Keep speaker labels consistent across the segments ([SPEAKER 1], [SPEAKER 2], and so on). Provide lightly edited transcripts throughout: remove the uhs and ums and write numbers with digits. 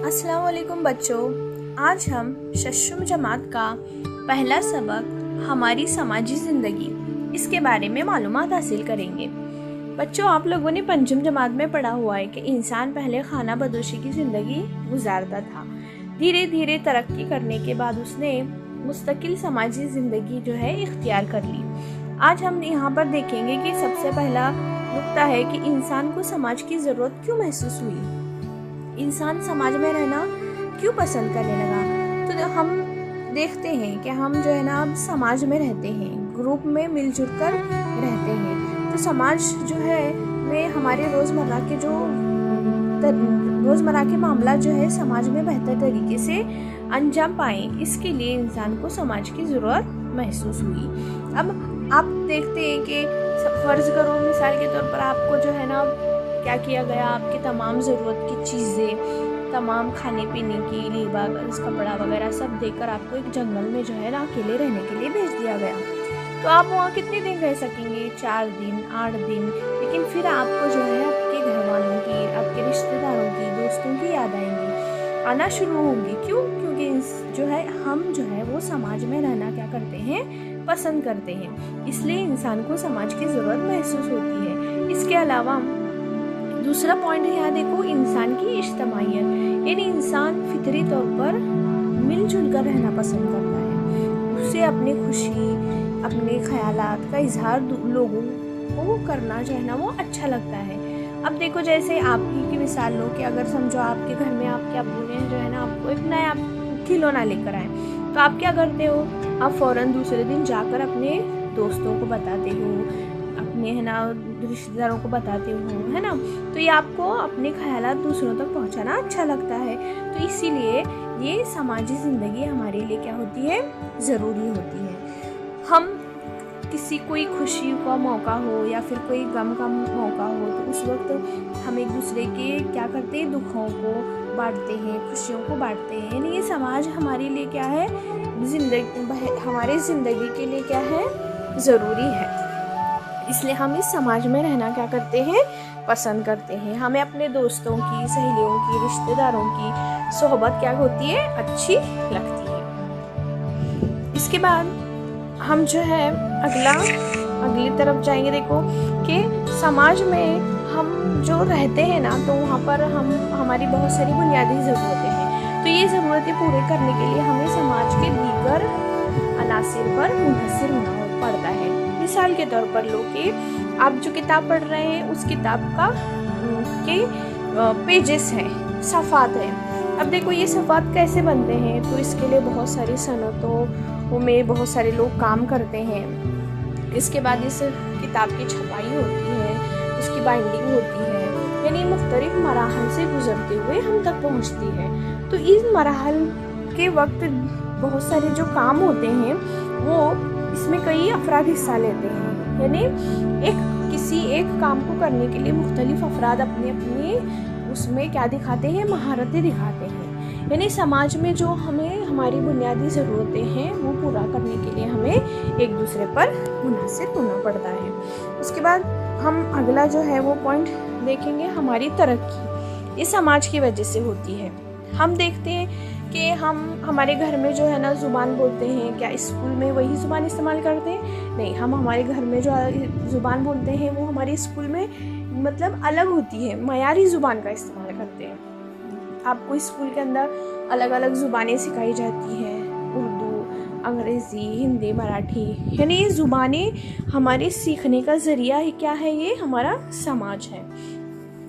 [SPEAKER 1] अस्सलाम वालेकुम बच्चों, आज हम शशम जमात का पहला सबक हमारी समाजी ज़िंदगी इसके बारे में मालूमात हासिल करेंगे। बच्चों, आप लोगों ने पंचम जमात में पढ़ा हुआ है कि इंसान पहले खाना बदोशी की ज़िंदगी गुजारता था। धीरे धीरे तरक्की करने के बाद उसने मुस्तकिल समाजी ज़िंदगी जो है इख्तियार कर ली। आज हम यहाँ पर देखेंगे कि सबसे पहला नुक्ता है कि इंसान को समाज की ज़रूरत क्यों महसूस हुई, इंसान समाज में रहना क्यों पसंद करने लगा। तो हम देखते हैं कि हम जो है ना अब समाज में रहते हैं, ग्रुप में मिलजुल कर रहते हैं। तो समाज जो है में हमारे रोज़मर्रा के मामला जो है समाज में बेहतर तरीके से अंजाम पाएँ, इसके लिए इंसान को समाज की ज़रूरत महसूस हुई। अब आप देखते हैं कि फ़र्ज़ करो मिसाल के तौर पर आपको जो है ना क्या किया गया, आपकी तमाम ज़रूरत की चीज़ें, तमाम खाने पीने की, लिबास, कपड़ा वगैरह सब देकर आपको एक जंगल में जो है ना अकेले रहने के लिए भेज दिया गया। तो आप वहाँ कितने दिन रह सकेंगे? 4 दिन, 8 दिन। लेकिन फिर आपको जो है आपके घर वालों की, आपके रिश्तेदारों की, दोस्तों की याद आना शुरू होंगी। क्यों? क्योंकि जो है हम जो है वो समाज में रहना क्या करते हैं, पसंद करते हैं। इसलिए इंसान को समाज की ज़रूरत महसूस होती है। इसके अलावा दूसरा पॉइंट है, यहाँ देखो, इंसान की इज्तिमाइयत, यानी इंसान फितरी तौर पर मिलजुल कर रहना पसंद करता है। उसे अपनी खुशी, अपने ख्यालात का इजहार लोगों को करना जो है ना वो अच्छा लगता है। अब देखो, जैसे आपकी की मिसाल लो कि अगर समझो आपके घर में आपके अब्बू ने जो है ना आपको एक नया खिलौना लेकर आए, तो आप क्या करते हो? आप फ़ौरन दूसरे दिन जाकर अपने दोस्तों को बताते हो, अपने है ना रिश्तेदारों को बताते हो, है ना। तो ये आपको अपने ख्यालात दूसरों तक पहुंचाना अच्छा लगता है। तो इसीलिए ये समाजी ज़िंदगी हमारे लिए क्या होती है, ज़रूरी होती है। हम किसी कोई खुशी का मौका हो या फिर कोई गम का मौका हो, तो उस वक्त हम एक दूसरे के क्या करते हैं, दुखों को बांटते हैं, खुशियों को बांटते हैं। यानी ये समाज हमारे लिए क्या है, हमारे ज़िंदगी के लिए क्या है, ज़रूरी है। इसलिए हम इस समाज में रहना क्या करते हैं, पसंद करते हैं। हमें अपने दोस्तों की, सहेलियों की, रिश्तेदारों की सोहबत क्या होती है, अच्छी लगती है। इसके बाद हम जो है अगली तरफ जाएंगे। देखो कि समाज में हम जो रहते हैं ना, तो वहाँ पर हमारी बहुत सारी बुनियादी ज़रूरतें हैं। तो ये ज़रूरतें पूरे करने के लिए हमें समाज के दीगर अनासिर पर मुनहसिर होना पड़ता है। मिसाल के तौर पर लो कि आप जो किताब पढ़ रहे हैं उस किताब का के पेजेस हैं, सफ़ात हैं। अब देखो ये सफ़ात कैसे बनते हैं, तो इसके लिए बहुत सारी सनतों में बहुत सारे लोग काम करते हैं। इसके बाद इस किताब की छपाई होती है, उसकी बाइंडिंग होती है, यानी मुख्तलिफ मराहल से गुजरते हुए हम तक पहुंचती है। तो इस मराहल के वक्त बहुत सारे जो काम होते हैं वो इसमें कई अफराद हिस्सा लेते हैं। यानी किसी एक काम को करने के लिए मुख्तलिफ अफराद अपने उसमें क्या दिखाते हैं, महारतें दिखाते हैं। यानी समाज में जो हमें हमारी बुनियादी ज़रूरतें हैं वो पूरा करने के लिए हमें एक दूसरे पर मुनहसिर होना पड़ता है। उसके बाद हम अगला जो है वो पॉइंट देखेंगे, हमारी तरक्की ये समाज की वजह से होती है। हम देखते हैं कि हमारे घर में जो है ना ज़ुबान बोलते हैं, क्या स्कूल में वही ज़ुबान इस्तेमाल करते हैं? नहीं, हम हमारे घर में जो ज़ुबान बोलते हैं वो हमारे स्कूल में मतलब अलग होती है, मयारी ज़ुबान का इस्तेमाल करते हैं। आपको स्कूल के अंदर अलग अलग ज़ुबानें सिखाई जाती हैं, उर्दू, अंग्रेज़ी, हिंदी, मराठी। यानी ये ज़ुबानें हमारे सीखने का ज़रिया है, क्या है, ये हमारा समाज है।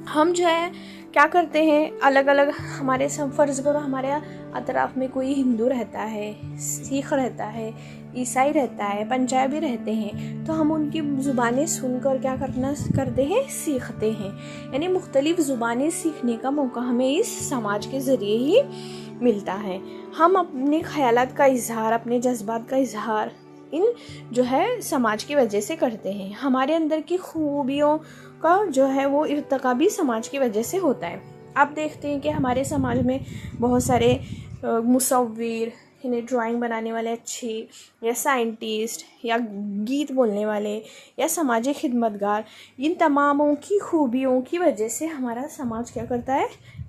[SPEAKER 1] हम जो है क्या करते हैं, अलग अलग हमारे फ़र्ज़ करो हमारे अतराफ़ में कोई हिंदू रहता है, सिख रहता है, ईसाई रहता है, पंजाबी रहते हैं, तो हम उनकी ज़ुबानें सुनकर क्या करते हैं, सीखते हैं। यानी मुख्तलिफ़ ज़ुबानें सीखने का मौका हमें इस समाज के ज़रिए ही मिलता है। हम अपने ख़यालात का इजहार, अपने जज्बात का इजहार इन जो है समाज की वजह से करते हैं। हमारे अंदर की खूबियों का जो है वो इर्तिका भी समाज की वजह से होता है। आप देखते हैं कि हमारे समाज में बहुत सारे मुसव्विर, इन्हें ड्राइंग बनाने वाले अच्छे, या साइंटिस्ट, या गीत बोलने वाले, या समाजी खिदमतगार, इन तमामों की खूबियों की वजह से हमारा समाज क्या करता है,